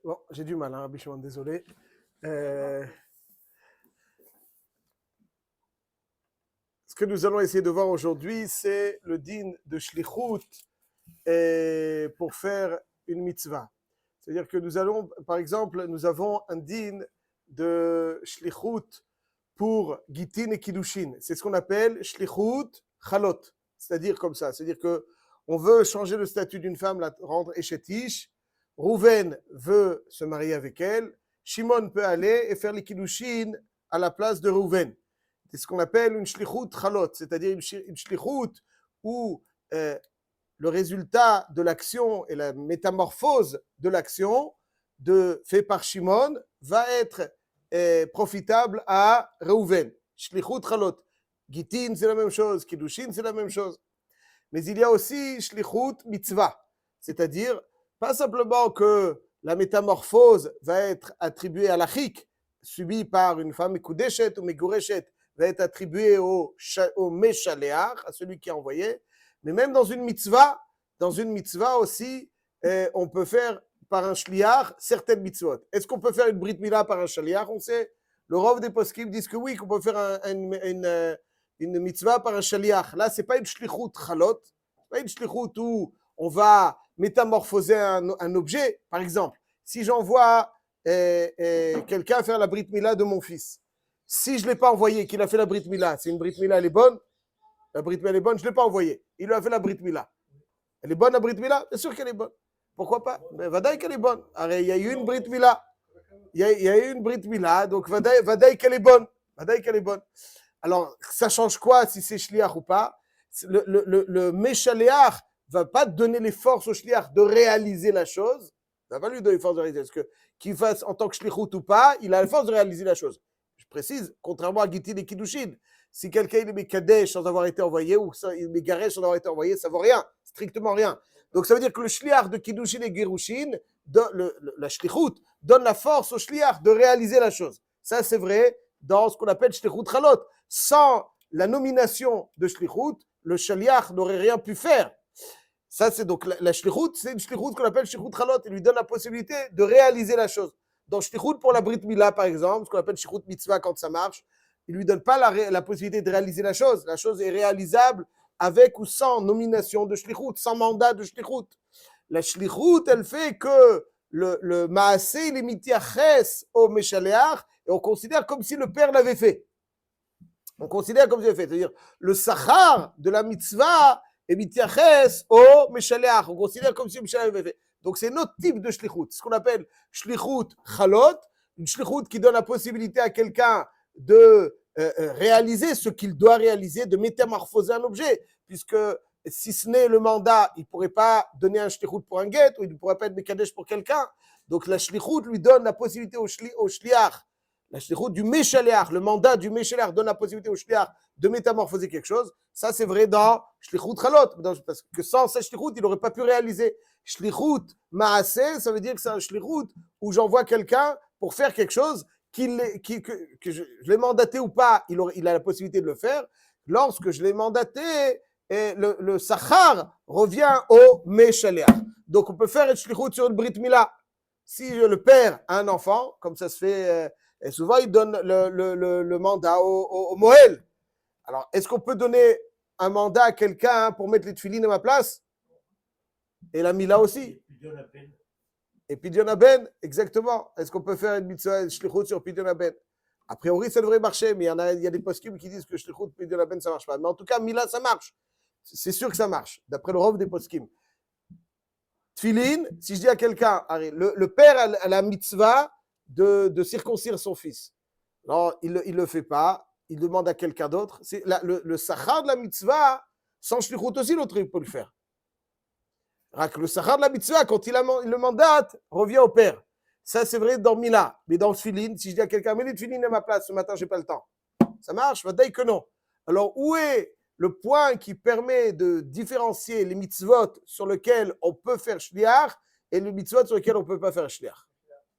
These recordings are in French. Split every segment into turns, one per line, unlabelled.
Bon, j'ai du mal, hein, Rabbi Shimon, désolé. Euh, Ce que nous allons essayer de voir aujourd'hui, c'est le din de shlichut pour faire une mitzvah. C'est-à-dire que nous allons, par exemple, nous avons un din de shlichut pour gitin et kiddushin. C'est ce qu'on appelle shlichut chalot. C'est-à-dire comme ça. C'est-à-dire que on veut changer le statut d'une femme, la rendre échetiche. Rouven veut se marier avec elle. Shimon peut aller et faire les kiddushin à la place de Rouven. C'est ce qu'on appelle une shlichut chalot, c'est-à-dire une shlichut où le résultat de l'action et la métamorphose de l'action fait par Shimon va être profitable à Reuven. Shlichut chalot. Gitin, c'est la même chose. Kiddushin, c'est la même chose. Mais il y a aussi shlichut mitzvah, c'est-à-dire pas simplement que la métamorphose va être attribuée à l'achik, subie par une femme mekudeshet ou megureshet, va être attribuée au meshaléach, à celui qui a envoyé, mais même dans une mitzvah aussi, on peut faire par un shliach certaines mitzvot. Est-ce qu'on peut faire une brit milah par un shliach? On sait, le rov des poskim disent que oui, qu'on peut faire une mitzvah par un shaliach. Là, ce n'est pas une shlichut chalot, ce n'est pas une shlichut où on va métamorphoser un objet. Par exemple, si j'envoie quelqu'un faire la brit milah de mon fils, si je ne l'ai pas envoyé, qu'il a fait la brit milah, c'est une brit milah, elle est bonne? La brit milah, elle est bonne, je ne l'ai pas envoyé. Il lui a fait la brit milah. Elle est bonne, la brit milah? Bien sûr qu'elle est bonne. Pourquoi pas? Mais vadaï qu'elle est bonne. Alors, il y a eu une brit milah. Il y a eu une brit milah, donc vadaï qu'elle est bonne. Vadaï qu'elle est bonne. Alors, ça change quoi si c'est shliach ou pas? Le méchaléach va pas donner les forces au shliach de réaliser la chose. Ça va pas lui donner les forces de réaliser. Parce que qu'il fasse en tant que shlichut ou pas, il a la force de réaliser la chose. Je précise, contrairement à Gitin et Kiddushin, si quelqu'un il est Mekadesh sans avoir été envoyé ou il est Megaresh sans avoir été envoyé, ça vaut rien, strictement rien. Donc ça veut dire que le shliach de Kiddushin et Gerushin, la shlichut, donne la force au shliach de réaliser la chose. Ça c'est vrai dans ce qu'on appelle shlichut chalot. Sans la nomination de shlichut, le shaliach n'aurait rien pu faire. Ça, c'est donc la shlichut, c'est une shlichut qu'on appelle shlichut chalot. Il lui donne la possibilité de réaliser la chose. Dans shlichut pour la brit milah, par exemple, ce qu'on appelle shlichut mitzvah quand ça marche, il lui donne pas la possibilité de réaliser la chose. La chose est réalisable avec ou sans nomination de shlichut, sans mandat de shlichut. La shlichut, elle fait que le maaseh, il est mitiaches au meshaleach, et on considère comme si le père l'avait fait. On considère comme j'ai fait, c'est-à-dire le sachar de la mitzvah est mitiaches au meshaleach. On considère comme si le meshaleach avait fait. Donc c'est notre type de shlichut, ce qu'on appelle shlichut chalot, une shlichut qui donne la possibilité à quelqu'un de réaliser ce qu'il doit réaliser, de métamorphoser un objet, puisque si ce n'est le mandat, il ne pourrait pas donner un shlichut pour un guet, ou il ne pourrait pas être mekadesh pour quelqu'un. Donc la shlichut lui donne la possibilité au shliach, la shlichut du méchaléach, le mandat du méchaléach donne la possibilité au shliach de métamorphoser quelque chose. Ça, c'est vrai dans shlichut chalot, parce que sans cette shlichut, il n'aurait pas pu réaliser. Shlichut maaseh, ça veut dire que c'est un shlichut où j'envoie quelqu'un pour faire quelque chose que je l'ai mandaté ou pas, il a la possibilité de le faire. Lorsque je l'ai mandaté, et le sachar revient au méchaléach. Donc, on peut faire une shlichut sur une brit milah. Si le père a un enfant, comme ça se fait... et souvent, il donne le mandat au Moël. Alors, est-ce qu'on peut donner un mandat à quelqu'un pour mettre les tefilines à ma place? Et la Mila aussi. Et Pidyon Aben, exactement. Est-ce qu'on peut faire une mitzvah shlichut sur Pidyon Aben? A priori, ça devrait marcher, mais il y a des poskim qui disent que shlichut Pidyon Aben, ça ne marche pas. Mais en tout cas, Mila, ça marche. C'est sûr que ça marche, d'après le rov des poskim. Tfilin, si je dis à quelqu'un, le père a la mitzvah de circoncire son fils. Non, il ne le fait pas, il demande à quelqu'un d'autre. C'est le sachar de la mitzvah, sans shlichut aussi, l'autre il peut le faire. Le sachar de la mitzvah, quand il le mandate, revient au père. Ça, c'est vrai dans Mila. Mais dans Tfilin, si je dis à quelqu'un, mets les Tfilin à ma place, ce matin, je n'ai pas le temps. Ça marche? Va dire que non. Alors, où est le point qui permet de différencier les mitzvot sur lesquels on peut faire shliach et les mitzvot sur lesquels on ne peut pas faire shliach?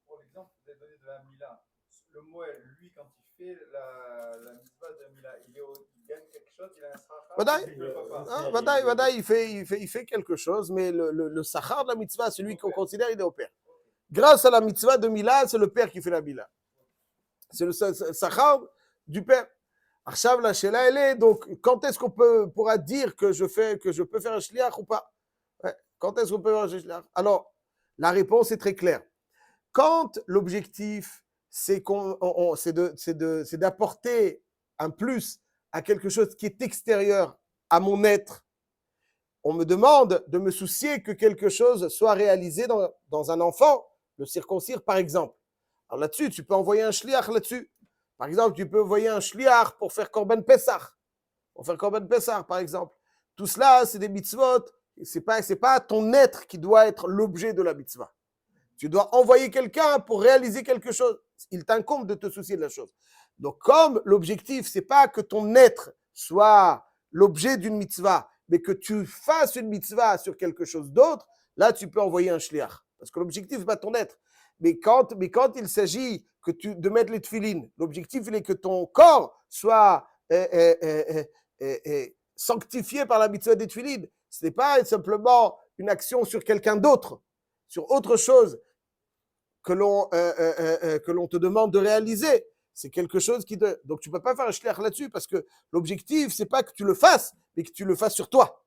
Pour l'exemple que vous avez donné de la Mila, le Moël, lui, quand il fait la mitzvah de Mila, il gagne quelque chose, il a un sachar.
Vadaï, il fait quelque chose, mais le sachar de la mitzvah, celui qu'on considère, il est au père. Grâce à la mitzvah de Mila, c'est le père qui fait la Mila. C'est le sachar du père. Arshav la shela elle est, donc quand est-ce qu'on pourra dire que je peux faire un shliach ou pas? Ouais. Quand est-ce qu'on peut faire un shliach? Alors, la réponse est très claire. Quand l'objectif, c'est d'apporter un plus à quelque chose qui est extérieur à mon être, on me demande de me soucier que quelque chose soit réalisé dans un enfant, le circoncire par exemple. Alors là-dessus, tu peux envoyer un shliach là-dessus. Par exemple, tu peux envoyer un shliach pour faire Korban Pessah. Pour faire Korban Pessah, par exemple. Tout cela, c'est des mitzvot. C'est pas ton être qui doit être l'objet de la mitzvah. Tu dois envoyer quelqu'un pour réaliser quelque chose. Il t'incombe de te soucier de la chose. Donc, comme l'objectif, c'est pas que ton être soit l'objet d'une mitzvah, mais que tu fasses une mitzvah sur quelque chose d'autre, là, tu peux envoyer un shliach. Parce que l'objectif, c'est pas ton être. Mais quand il s'agit de mettre les tefilines, l'objectif, il est que ton corps soit sanctifié par la mitzvah des tefilines. Ce n'est pas simplement une action sur quelqu'un d'autre, sur autre chose que l'on te demande de réaliser. C'est quelque chose qui te... Donc, tu ne peux pas faire un shliach là-dessus parce que l'objectif, ce n'est pas que tu le fasses, mais que tu le fasses sur toi.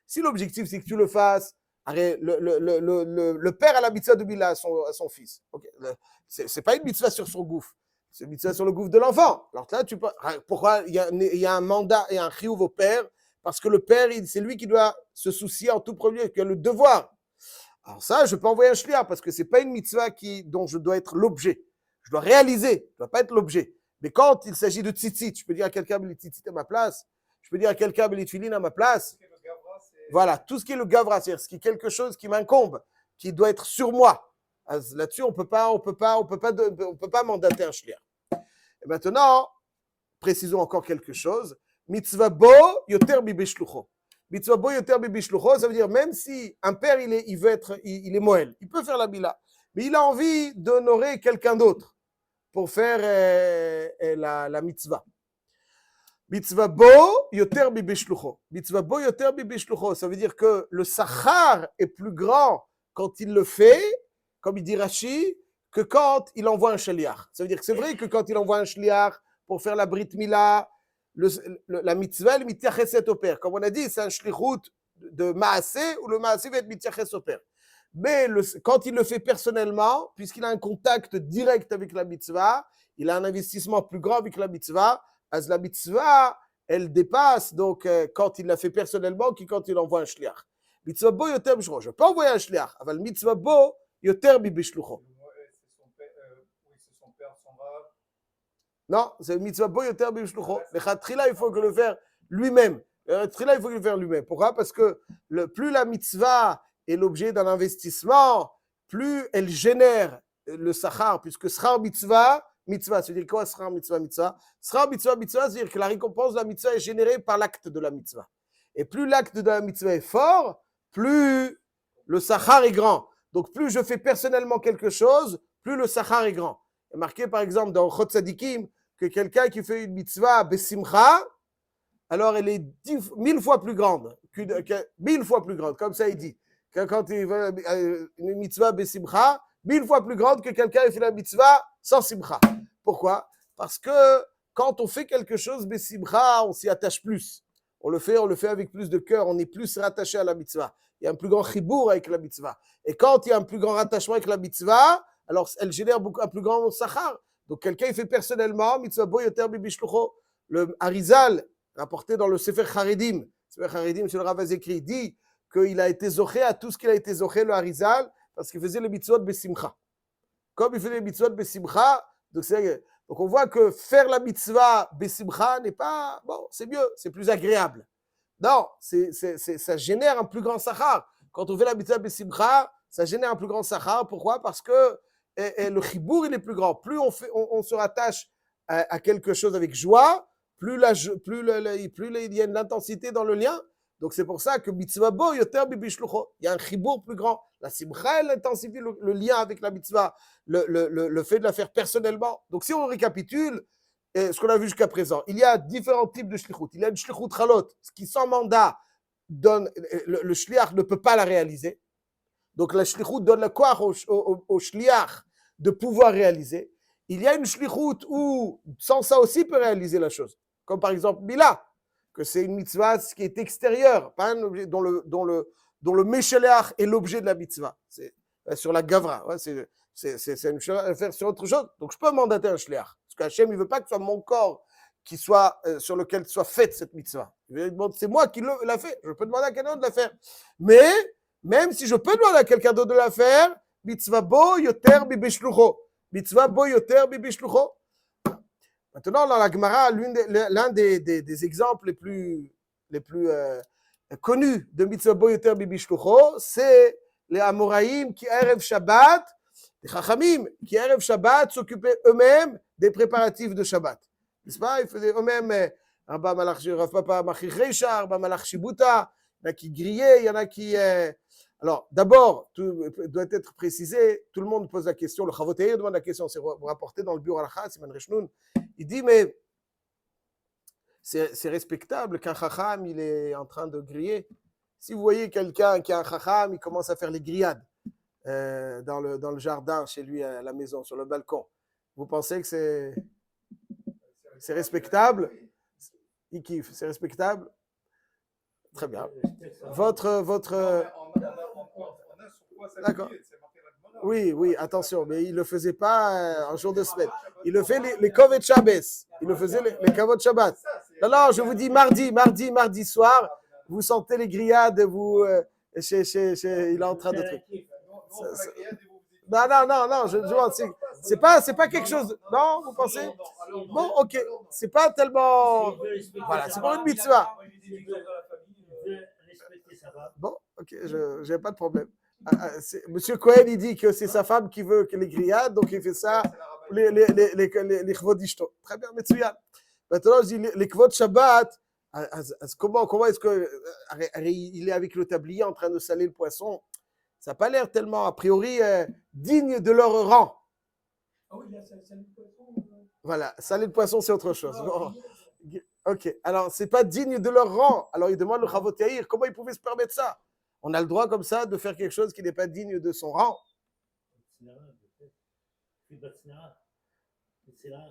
Si l'objectif, c'est que tu le fasses, le père a la mitzvah de Mila à son fils. Okay. Ce n'est pas une mitzvah sur son gouffre. C'est une mitzvah sur le gouffre de l'enfant. Alors là, pourquoi il y a un mandat et un chiyuv au père? Parce que le père, c'est lui qui doit se soucier en tout premier, qui a le devoir. Alors ça, je peux envoyer un shliach parce que ce n'est pas une mitzvah dont je dois être l'objet. Je dois réaliser, je ne dois pas être l'objet. Mais quand il s'agit de tzitzit, je peux dire à quelqu'un de tzitzit à ma place, je peux dire à quelqu'un de tefillin à ma place. Voilà, tout ce qui est le gavra, c'est-à-dire ce qui est quelque chose qui m'incombe, qui doit être sur moi. Là-dessus, on peut pas mandater un shliach. Et maintenant, précisons encore quelque chose. Mitzvah bo yoter bi bishlucho. Mitzvah bo yoter bi bishlucho, ça veut dire même si un père il est moël, il peut faire la bila, mais il a envie d'honorer quelqu'un d'autre pour faire la mitzvah. Mitzvah bo yoter bi bishlucho. Mitzvah bo yoter bi bishlucho, ça veut dire que le sachar est plus grand quand il le fait, comme il dit Rashi, que quand il envoie un shliach. Ça veut dire que c'est vrai que quand il envoie un shliach pour faire la brit mila, la mitzvah, le mityacheset au père. Comme on a dit, c'est un shlichut de maaseh, où le maaseh va être mityaches au père. Mais quand il le fait personnellement, puisqu'il a un contact direct avec la mitzvah, il a un investissement plus grand avec la mitzvah, la mitzvah, elle dépasse donc quand il l'a fait personnellement que quand il envoie un shliach. Mitzvah bo yoter bishlucho. Je peux envoyer un shliach, mais mitzvah bo yoter bi bishlucho. Non, c'est mitzvah bo yoter bi bishlucho. Il faut que le faire lui-même. Pourquoi? Parce que plus la mitzvah est l'objet d'un investissement, plus elle génère le sachar, puisque sachar mitzvah, c'est-à-dire quoi sachar mitzvah? Sachar mitzvah, c'est-à-dire que la récompense de la mitzvah est générée par l'acte de la mitzvah. Et plus l'acte de la mitzvah est fort, plus le sachar est grand. Donc plus je fais personnellement quelque chose, plus le sachar est grand. Il est marqué par exemple dans Chot Tzadikim que quelqu'un qui fait une mitzvah besimcha, alors elle est 1000 fois plus grande, 1000 fois plus grande, comme ça il dit. Quand il veut une mitzvah besimcha, 1000 fois plus grande que quelqu'un qui fait la mitzvah sans simcha. Pourquoi? Parce que quand on fait quelque chose besimcha, on s'y attache plus. On le fait avec plus de cœur, on est plus rattaché à la mitzvah. Il y a un plus grand chibour avec la mitzvah. Et quand il y a un plus grand rattachement avec la mitzvah, alors elle génère un plus grand sachar. Donc quelqu'un il fait personnellement, mitzvah bo yoter bi bishlucho. Le Arizal, rapporté dans le Sefer Charedim, sur le Rav écrit, dit qu'il a été zoché à tout ce qu'il a été zoché, le Arizal, parce qu'il faisait les mitzvot besimcha. Comme il faisait les mitzvot besimcha, donc on voit que faire la mitzvah besimcha n'est pas, bon, c'est mieux, c'est plus agréable. Non, ça génère un plus grand sachar. Quand on fait la mitzvah besimcha, ça génère un plus grand sachar. Pourquoi? Parce que le chibour, il est plus grand. Plus on se rattache à quelque chose avec joie, plus il y a de l'intensité dans le lien. Donc c'est pour ça que mitzvah bo yoter bi bishlucho. Il y a un chibour plus grand. La simcha, elle intensifie le lien avec la mitzvah, le fait de la faire personnellement. Donc si on récapitule ce qu'on a vu jusqu'à présent, il y a différents types de shlichut. Il y a une shlichut chalot, ce qui sans mandat donne, le shliach ne peut pas la réaliser. Donc la shlichut donne le koach au shliach de pouvoir réaliser. Il y a une shlichut où, sans ça aussi, peut réaliser la chose. Comme par exemple Mila, que c'est une mitzvah qui est extérieure, pas un objet dont le Mesheleach est l'objet de la mitzvah. C'est sur la gavra, ouais, c'est une chose à faire sur autre chose. Donc je peux mandater un shliach. Parce qu'Hachem, il ne veut pas que ce soit mon corps qui soit, sur lequel soit faite cette mitzvah. C'est moi qui l'a fait. Je peux demander à quelqu'un d'autre de la faire. Mais, même si je peux demander à quelqu'un d'autre de la faire, mitzvah bo yoter bibishlucho. Mitzvah bo yoter bibishlucho. Maintenant, dans la Gemara, l'un des exemples les plus connus de mitzvah bo yoter bibishlucho, c'est les Amoraïm qui, Erev Shabbat, les Chachamim qui, Erev Shabbat, s'occupaient eux-mêmes des préparatifs de Shabbat. N'est-ce pas? Ils faisaient eux-mêmes Rav Papa Machir Reisha, Rav Malach Shibuta, il y en a qui grillaient, il y en a qui... Alors, d'abord, tout doit être précisé, tout le monde pose la question, le Chavot Yair demande la question, c'est rapporté dans le Biur Halacha, Siman Reshnoun, il dit, mais c'est respectable qu'un Chacham, il est en train de griller. Si vous voyez quelqu'un qui a un Chacham, il commence à faire les grillades dans le jardin, chez lui, à la maison, sur le balcon, vous pensez que c'est respectable? Il kiffe, c'est respectable? Très bien. Votre... D'accord. Oui, attention, mais il ne le faisait pas un jour de semaine. Il le fait les Kovet Shabbos. Il le faisait les Kavod Shabbat. Non, je vous dis mardi soir, vous sentez les grillades, il est en train de truc. Non, je demande, c'est pas quelque chose. Non, vous pensez? Bon, ok, c'est pas tellement. Voilà, c'est pas une mitzvah. Bon, ok, je n'ai pas de problème. Monsieur Cohen, il dit que c'est sa femme qui veut que les grillades, donc il fait ça, les kvod ishto. Très bien, Metsuyan. Maintenant, je dis les kvod Shabbat, comment est-ce que il est avec le tablier en train de saler le poisson? Ça n'a pas l'air tellement, a priori, digne de leur rang. Ah oui, là, saler le poisson. Voilà, saler le poisson, c'est autre chose. Bon. Ok, alors c'est pas digne de leur rang. Alors il demande le Chavot Yair, comment ils pouvaient se permettre ça? On a le droit comme ça de faire quelque chose qui n'est pas digne de son rang.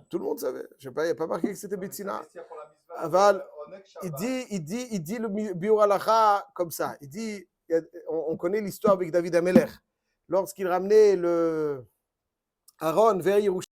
Tout le monde savait. Je sais pas, il n'y a pas marqué que c'était Betsina. Aval, il dit le Biur Halacha comme ça. Il dit, on connaît l'histoire avec David Amelech. Lorsqu'il ramenait le Aaron vers Yerushalayim,